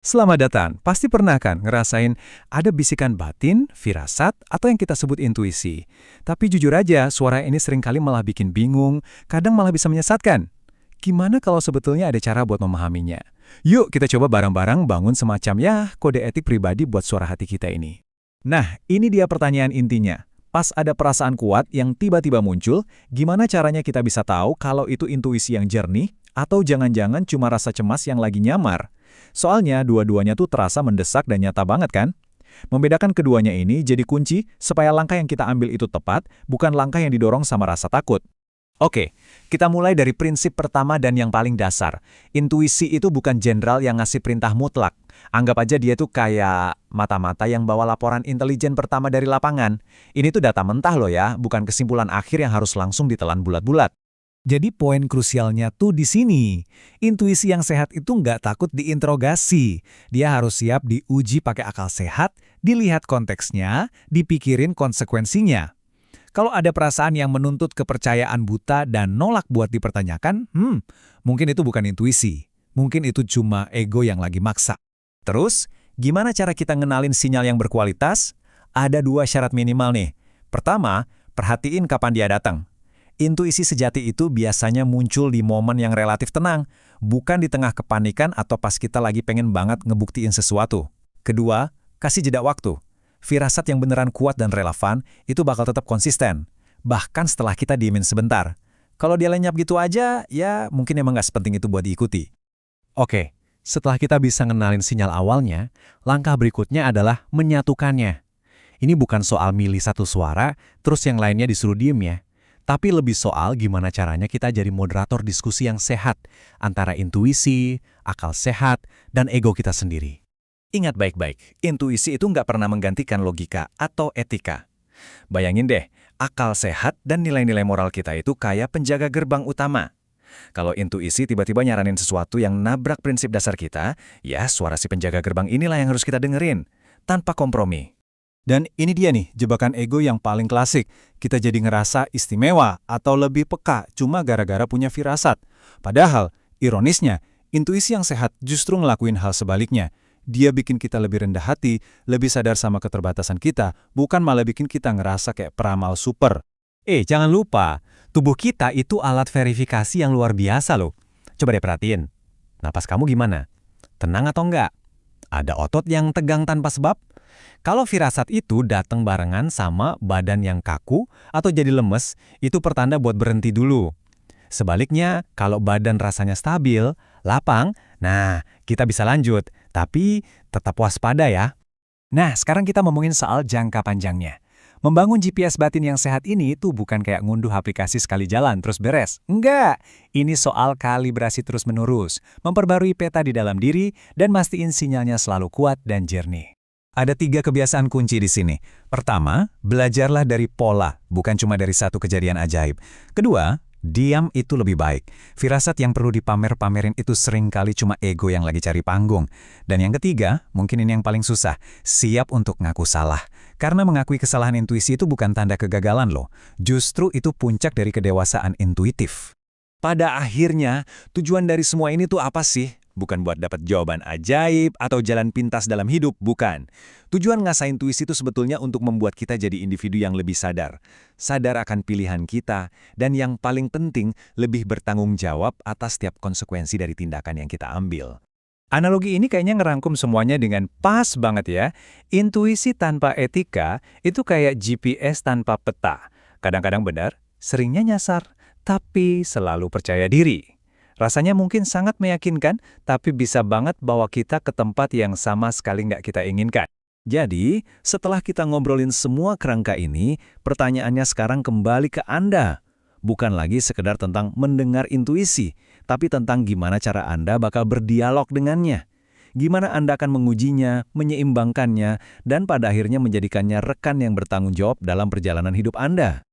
Selamat datang. Pasti pernah kan ngerasain ada bisikan batin, firasat, atau yang kita sebut intuisi. Tapi jujur aja, suara ini seringkali malah bikin bingung, kadang malah bisa menyesatkan. Gimana kalau sebetulnya ada cara buat memahaminya? Yuk kita coba bareng-barang bangun semacam kode etik pribadi buat suara hati kita ini. Nah, ini dia pertanyaan intinya. Pas ada perasaan kuat yang tiba-tiba muncul, gimana caranya kita bisa tahu kalau itu intuisi yang jernih, atau jangan-jangan cuma rasa cemas yang lagi nyamar? Soalnya dua-duanya tuh terasa mendesak dan nyata banget kan? Membedakan keduanya ini jadi kunci supaya langkah yang kita ambil itu tepat, bukan langkah yang didorong sama rasa takut. Oke, kita mulai dari prinsip pertama dan yang paling dasar. Intuisi itu bukan jenderal yang ngasih perintah mutlak. Anggap aja dia tuh kayak mata-mata yang bawa laporan intelijen pertama dari lapangan. Ini tuh data mentah loh ya, bukan kesimpulan akhir yang harus langsung ditelan bulat-bulat. Jadi poin krusialnya tuh di sini. Intuisi yang sehat itu nggak takut diinterogasi. Dia harus siap diuji pakai akal sehat, dilihat konteksnya, dipikirin konsekuensinya. Kalau ada perasaan yang menuntut kepercayaan buta dan nolak buat dipertanyakan, mungkin itu bukan intuisi. Mungkin itu cuma ego yang lagi maksa. Terus, gimana cara kita ngenalin sinyal yang berkualitas? Ada dua syarat minimal nih. Pertama, perhatiin kapan dia datang. Intuisi sejati itu biasanya muncul di momen yang relatif tenang, bukan di tengah kepanikan atau pas kita lagi pengen banget ngebuktiin sesuatu. Kedua, kasih jeda waktu. Firasat yang beneran kuat dan relevan itu bakal tetap konsisten, bahkan setelah kita diemin sebentar. Kalau dia lenyap gitu aja, ya mungkin emang nggak sepenting itu buat diikuti. Oke, setelah kita bisa ngenalin sinyal awalnya, langkah berikutnya adalah menyatukannya. Ini bukan soal milih satu suara, terus yang lainnya disuruh diem ya. Tapi lebih soal gimana caranya kita jadi moderator diskusi yang sehat antara intuisi, akal sehat, dan ego kita sendiri. Ingat baik-baik, intuisi itu nggak pernah menggantikan logika atau etika. Bayangin deh, akal sehat dan nilai-nilai moral kita itu kayak penjaga gerbang utama. Kalau intuisi tiba-tiba nyaranin sesuatu yang nabrak prinsip dasar kita, ya suara si penjaga gerbang inilah yang harus kita dengerin, tanpa kompromi. Dan ini dia nih, jebakan ego yang paling klasik. Kita jadi ngerasa istimewa atau lebih peka cuma gara-gara punya firasat. Padahal, ironisnya, intuisi yang sehat justru ngelakuin hal sebaliknya. Dia bikin kita lebih rendah hati, lebih sadar sama keterbatasan kita, bukan malah bikin kita ngerasa kayak peramal super. Jangan lupa, tubuh kita itu alat verifikasi yang luar biasa loh. Coba deh perhatiin. Napas kamu gimana? Tenang atau enggak? Ada otot yang tegang tanpa sebab? Kalau firasat itu datang barengan sama badan yang kaku atau jadi lemes, itu pertanda buat berhenti dulu. Sebaliknya, kalau badan rasanya stabil, lapang, nah kita bisa lanjut, tapi tetap waspada ya. Nah, sekarang kita ngomongin soal jangka panjangnya. Membangun GPS batin yang sehat ini tuh bukan kayak ngunduh aplikasi sekali jalan terus beres. Enggak, ini soal kalibrasi terus-menerus, memperbarui peta di dalam diri, dan mastiin sinyalnya selalu kuat dan jernih. Ada 3 kebiasaan kunci di sini. Pertama, belajarlah dari pola, bukan cuma dari satu kejadian ajaib. Kedua, diam itu lebih baik. Firasat yang perlu dipamer-pamerin itu seringkali cuma ego yang lagi cari panggung. Dan yang ketiga, mungkin ini yang paling susah, siap untuk ngaku salah. Karena mengakui kesalahan intuisi itu bukan tanda kegagalan loh. Justru itu puncak dari kedewasaan intuitif. Pada akhirnya, tujuan dari semua ini tuh apa sih? Bukan buat dapat jawaban ajaib atau jalan pintas dalam hidup, bukan. Tujuan ngasah intuisi itu sebetulnya untuk membuat kita jadi individu yang lebih sadar. Sadar akan pilihan kita, dan yang paling penting, lebih bertanggung jawab atas setiap konsekuensi dari tindakan yang kita ambil. Analogi ini kayaknya ngerangkum semuanya dengan pas banget ya. Intuisi tanpa etika itu kayak GPS tanpa peta. Kadang-kadang benar, seringnya nyasar, tapi selalu percaya diri. Rasanya mungkin sangat meyakinkan, tapi bisa banget bawa kita ke tempat yang sama sekali nggak kita inginkan. Jadi, setelah kita ngobrolin semua kerangka ini, pertanyaannya sekarang kembali ke Anda. Bukan lagi sekedar tentang mendengar intuisi, tapi tentang gimana cara Anda bakal berdialog dengannya. Gimana Anda akan mengujinya, menyeimbangkannya, dan pada akhirnya menjadikannya rekan yang bertanggung jawab dalam perjalanan hidup Anda.